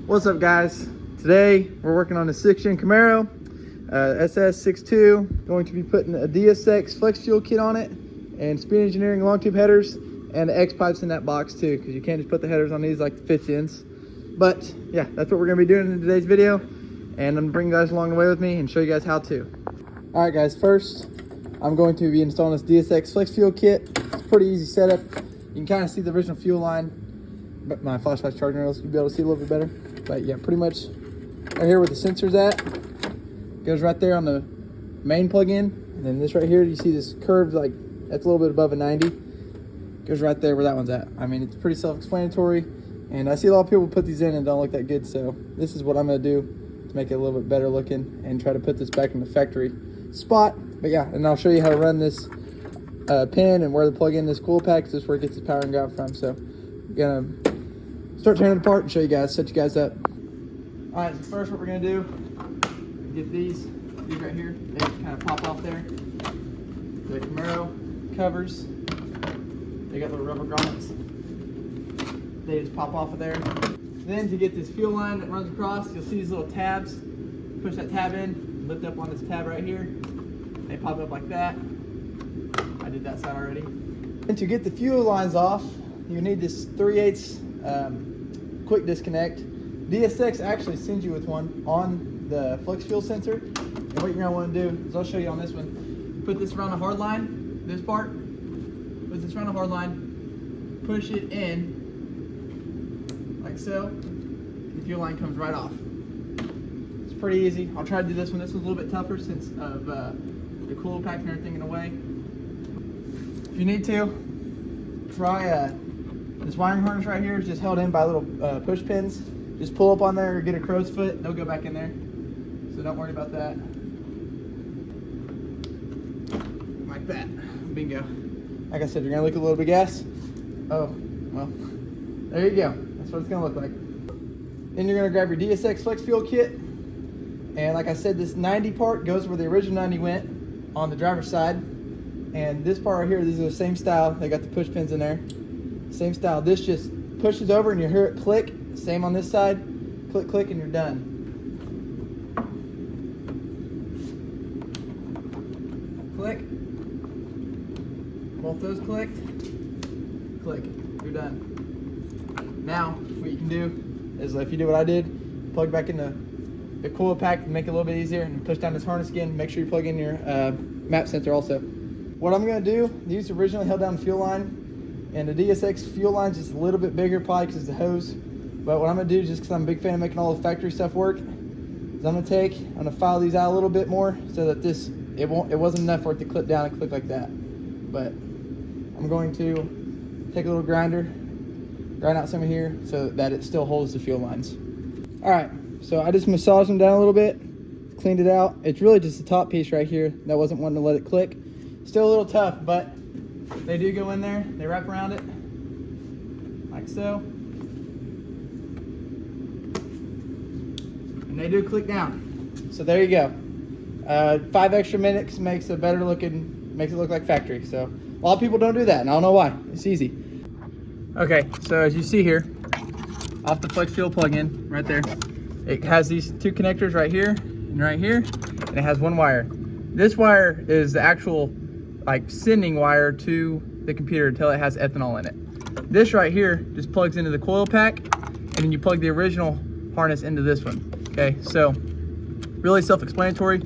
What's up, guys? Today we're working on a 6-gen Camaro SS62. Going to be putting a DSX flex fuel kit on it and Speed Engineering long tube headers and the X pipes in that box too, because you can't just put the headers on these like the 5th-gens. But yeah, that's what we're going to be doing in today's video, and I'm going to bring you guys along the way with me and show you guys how to. All right, guys, first I'm going to be installing this DSX flex fuel kit. It's a pretty easy setup. You can kind of see the original fuel line, but my flashlight's charging rails, you'll be able to see a little bit better. But yeah, pretty much right here where the sensor's at, goes right there on the main plug-in. And then this right here, you see this curved, like, that's a little bit above a 90. Goes right there where that one's at. I mean, it's pretty self-explanatory. And I see a lot of people put these in and don't look that good. So this is what I'm gonna do to make it a little bit better looking and try to put this back in the factory spot. But yeah, and I'll show you how to run this pin and where to plug in this cool pack. This is where it gets its power and ground from. So I'm gonna start tearing it apart and show you guys, set you guys up. All right, so first what we're gonna do, get these right here, they kind of pop off there. The Camaro covers, they got little rubber grommets. They just pop off of there. Then to get this fuel line that runs across, you'll see these little tabs. Push that tab in, lift up on this tab right here. They pop up like that. I did that side already. And to get the fuel lines off, you need this 3/8 quick disconnect. DSX actually sends you with one on the flex fuel sensor. And what you're gonna wanna do is, I'll show you on this one, put this around the hard line, this part, put this around the hard line, push it in, like so, the fuel line comes right off. It's pretty easy. I'll try to do this one. This one's a little bit tougher since of the cool pack and everything in the way. If you need to, try this wiring harness right here is just held in by little push pins. Just pull up on there or get a crow's foot, they'll go back in there. So don't worry about that. Like that, bingo. Like I said, you're gonna leak a little bit of gas. Oh, well, there you go. That's what it's gonna look like. Then you're gonna grab your DSX flex fuel kit. And like I said, this 90 part goes where the original 90 went on the driver's side. And this part right here, these are the same style. They got the push pins in there. Same style. This just pushes over and you hear it click. Same on this side. Click, click, and you're done. Click. Both those clicked. Click. You're done. Now, what you can do is, if you do what I did, plug back in the cooler pack to make it a little bit easier, and push down this harness again. Make sure you plug in your map sensor also. What I'm going to do, these originally held down the fuel line, and the DSX fuel line is just a little bit bigger probably because it's a hose. But what I'm going to do, just because I'm a big fan of making all the factory stuff work, is I'm going to file these out a little bit more so that it wasn't enough for it to clip down and click like that. But I'm going to take a little grind out some of here so that it still holds the fuel lines. All right, so I just massaged them down a little bit, cleaned it out. It's really just the top piece right here that wasn't wanting to let it click. Still a little tough, but they do go in there. They wrap around it like so. And they do click down. So there you go. 5 extra minutes makes it look like factory. So a lot of people don't do that, and I don't know why. It's easy. Okay, so as you see here, off the flex fuel plug-in right there, it has these 2 connectors right here and right here, and it has 1 wire. This wire is the actual sending wire to the computer until it has ethanol in it. This right here just plugs into the coil pack, and then you plug the original harness into this one. Okay, so really self-explanatory.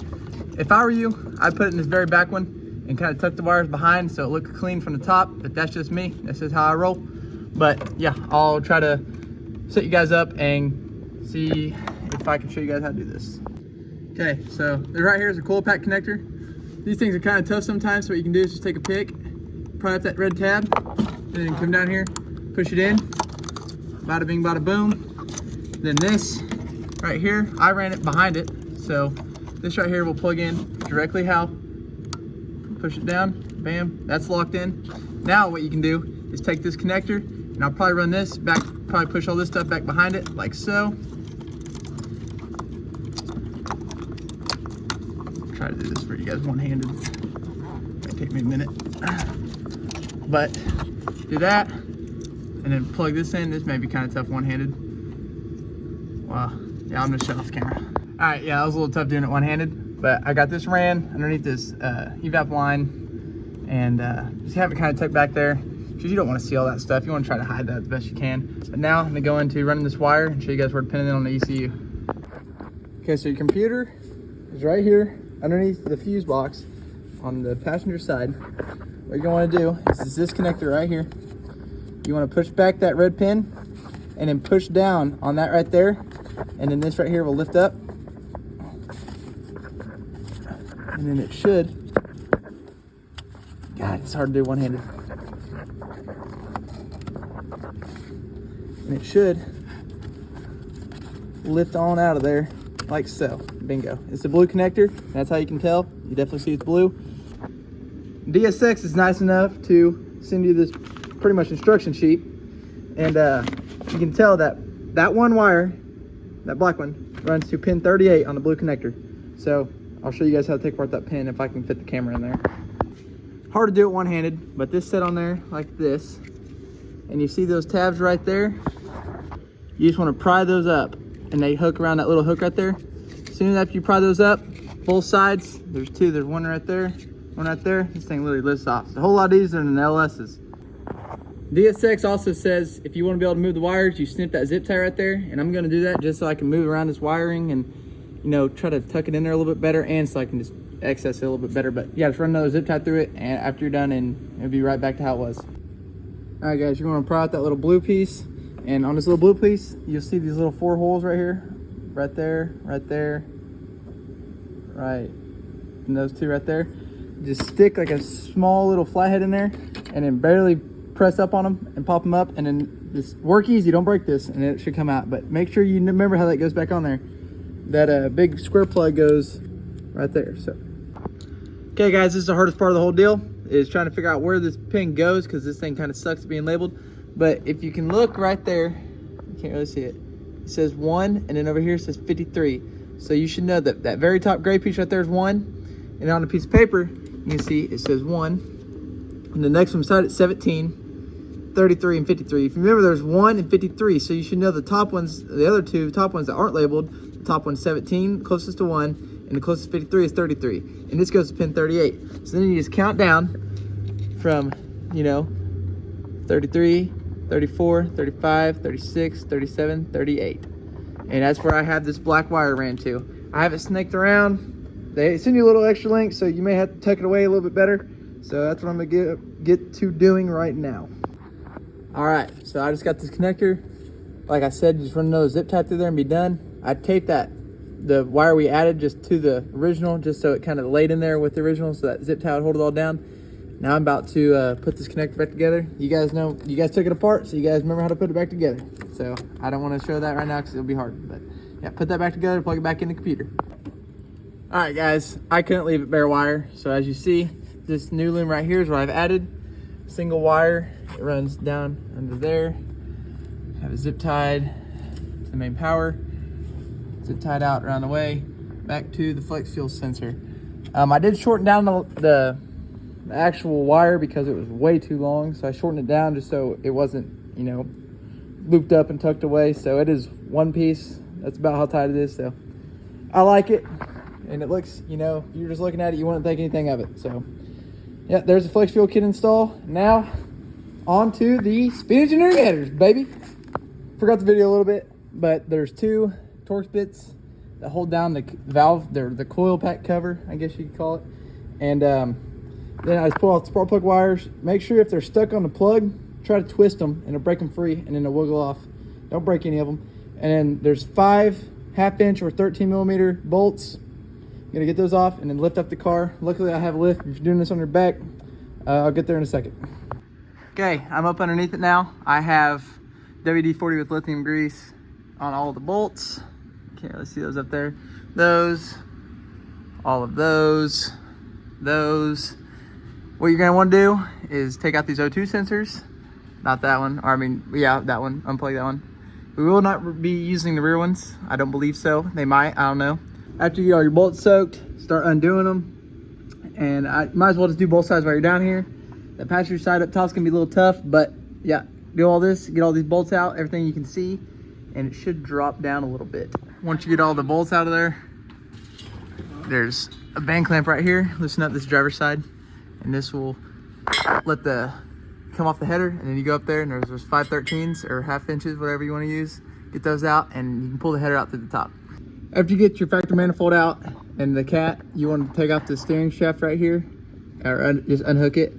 If I were you, I'd put it in this very back one and kind of tuck the wires behind so it looks clean from the top, but that's just me. That's just how I roll. But yeah, I'll try to set you guys up and see if I can show you guys how to do this. Okay, so right here is a coil pack connector. These things are kind of tough sometimes, so what you can do is just take a pick, pry up that red tab, and then come down here, push it in, bada bing, bada boom. Then this right here, I ran it behind it, so this right here will plug in directly how. Push it down, bam, that's locked in. Now what you can do is take this connector, and I'll probably run this back, probably push all this stuff back behind it, like so. Try to do this for you guys one-handed. Might take me a minute. But do that, and then plug this in. This may be kind of tough one-handed. Well, yeah, I'm gonna shut off the camera. All right, yeah, that was a little tough doing it one-handed, but I got this ran underneath this evap line, and just have it kind of tucked back there, because you don't want to see all that stuff. You want to try to hide that as best you can. But now I'm gonna go into running this wire and show you guys where to pin it on the ECU. Okay, so your computer is right here underneath the fuse box on the passenger side. What you're gonna want to do is this connector right here. You want to push back that red pin and then push down on that right there, and then this right here will lift up, and then it should, God, it's hard to do one-handed, and it should lift on out of there like so. Bingo. It's a blue connector. That's how you can tell. You definitely see it's blue. DSX is nice enough to send you this pretty much instruction sheet, and you can tell that that one wire, that black one, runs to pin 38 on the blue connector. So I'll show you guys how to take apart that pin if I can fit the camera in there. Hard to do it one-handed, but this set on there like this, and you see those tabs right there. You just want to pry those up, and they hook around that little hook right there. As soon as after you pry those up, both sides, there's two, there's one right there, one right there. This thing literally lifts off. It's a whole lot easier than the LS's. DSX also says if you want to be able to move the wires, you snip that zip tie right there, and I'm going to do that just so I can move around this wiring and, you know, try to tuck it in there a little bit better, and so I can just access it a little bit better. But yeah, just run another zip tie through it, and after you're done, and it'll be right back to how it was. All right, guys, you're going to pry out that little blue piece, and on this little blue piece, you'll see these little 4 holes right here, right there, right there, right, and those 2 right there. Just stick like a small little flathead in there, and then barely press up on them and pop them up, and then just work easy, don't break this, and it should come out. But make sure you remember how that goes back on there. That big square plug goes right there. So okay, guys, this is the hardest part of the whole deal, is trying to figure out where this pin goes, because this thing kind of sucks being labeled. But if you can look right there, you can't really see it, it says 1, and then over here it says 53. So you should know that that very top gray piece right there is 1, and on a piece of paper you can see it says 1, and the next one beside it 17, 33, and 53. If you remember, there's 1 and 53, so you should know the top ones, the other 2 top ones that aren't labeled. The top one's 17, closest to 1, and the closest 53 is 33, and this goes to pin 38. So then you just count down from, you know, 33, 34, 35, 36, 37, 38. And that's where I have this black wire ran to. I have it snaked around. They send you a little extra link, so you may have to tuck it away a little bit better. So that's what I'm gonna get to doing right now. All right, so I just got this connector. Like I said, just run another zip tie through there and be done. I taped the wire we added just to the original, just so it kind of laid in there with the original, so that zip tie would hold it all down. Now I'm about to put this connector back together. You guys know, you guys took it apart, so you guys remember how to put it back together. So I don't want to show that right now because it'll be hard. But yeah, put that back together, plug it back in the computer. All right, guys, I couldn't leave it bare wire. So as you see, this new loom right here is what I've added. Single wire, it runs down under there. Have it zip tied to the main power. Zip tied out around the way, back to the flex fuel sensor. I did shorten down the actual wire because it was way too long, so I shortened it down just so it wasn't, you know, looped up and tucked away. So it is one piece. That's about how tight it is. So I like it, and it looks, you know, if you're just looking at it, you wouldn't think anything of it. So yeah, there's the flex fuel kit install. Now on to the speed engineering headers, baby. Forgot the video a little bit, but there's 2 Torx bits that hold down the valve. They're the coil pack cover, I guess you could call it. And then I just pull off the spark plug wires. Make sure if they're stuck on the plug, try to twist them and it'll break them free, and then they'll wiggle off. Don't break any of them. And then there's 5 1/2-inch or 13mm bolts. I'm gonna get those off and then lift up the car. Luckily I have a lift. If you're doing this on your back, I'll get there in a second. Okay, I'm up underneath it now. I have WD-40 with lithium grease on all the bolts. Can't really see those up there. Those, all of those. What you're gonna want to do is take out these O2 sensors. Not that one, or I mean, yeah, that one. Unplug that one. We will not be using the rear ones. I don't believe so. They might, I don't know. After you get all your bolts soaked, start undoing them. And I might as well just do both sides while you're down here. The passenger side up top's gonna be a little tough, but yeah, do all this, get all these bolts out, everything you can see. and it should drop down a little bit. Once you get all the bolts out of there, there's a band clamp right here. Loosen up this driver's side, and this will let the come off the header, and then you go up there and there's 5/13s or 1/2 inches, whatever you want to use. Get those out, and you can pull the header out through the top. After you get your factory manifold out and the cat, you want to take off the steering shaft right here, or just unhook it.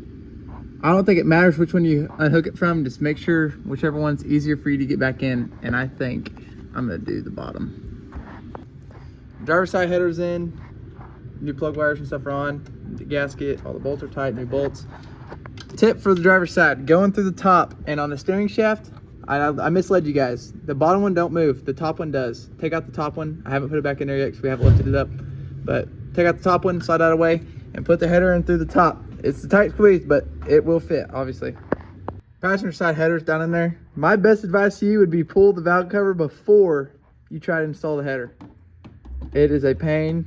I don't think it matters which one you unhook it from. Just make sure whichever one's easier for you to get back in. And I think I'm gonna do the bottom. Driver's side header's in. New plug wires and stuff are on. The gasket, all the bolts are tight, new bolts. Tip for the driver's side, going through the top and on the steering shaft, I misled you guys. The bottom one don't move, the top one does. Take out the top one. I haven't put it back in there yet because we haven't lifted it up. But take out the top one, slide out away, and put the header in through the top. It's a tight squeeze, but it will fit, obviously. Passenger side header's down in there. My best advice to you would be pull the valve cover before you try to install the header. It is a pain,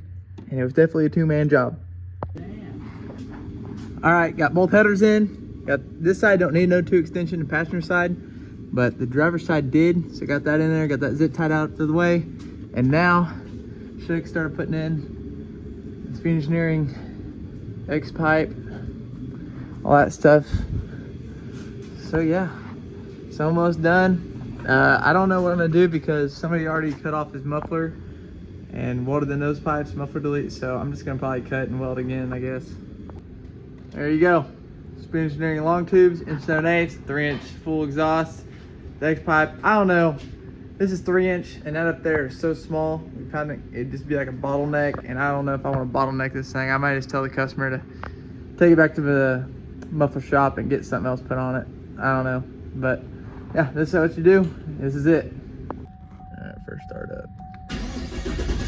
and it was definitely a two-man job. All right, got both headers in. Got this side don't need no 2 extension, the passenger side, but the driver's side did. So got that in there, got that zip tied out of the way, and now should start putting in Speed Engineering X pipe, all that stuff. So yeah, it's almost done. I don't know what I'm gonna do because somebody already cut off his muffler and welded the nose pipes, muffler delete. So I'm just gonna probably cut and weld again, I guess. There you go. Speed Engineering long tubes, 1/7/8, 3-inch full exhaust. The X pipe, I don't know. This is 3-inch, and that up there is so small. It'd just be like a bottleneck, and I don't know if I want to bottleneck this thing. I might just tell the customer to take it back to the muffler shop and get something else put on it. I don't know, but yeah, this is what you do. This is it. All right, first start up.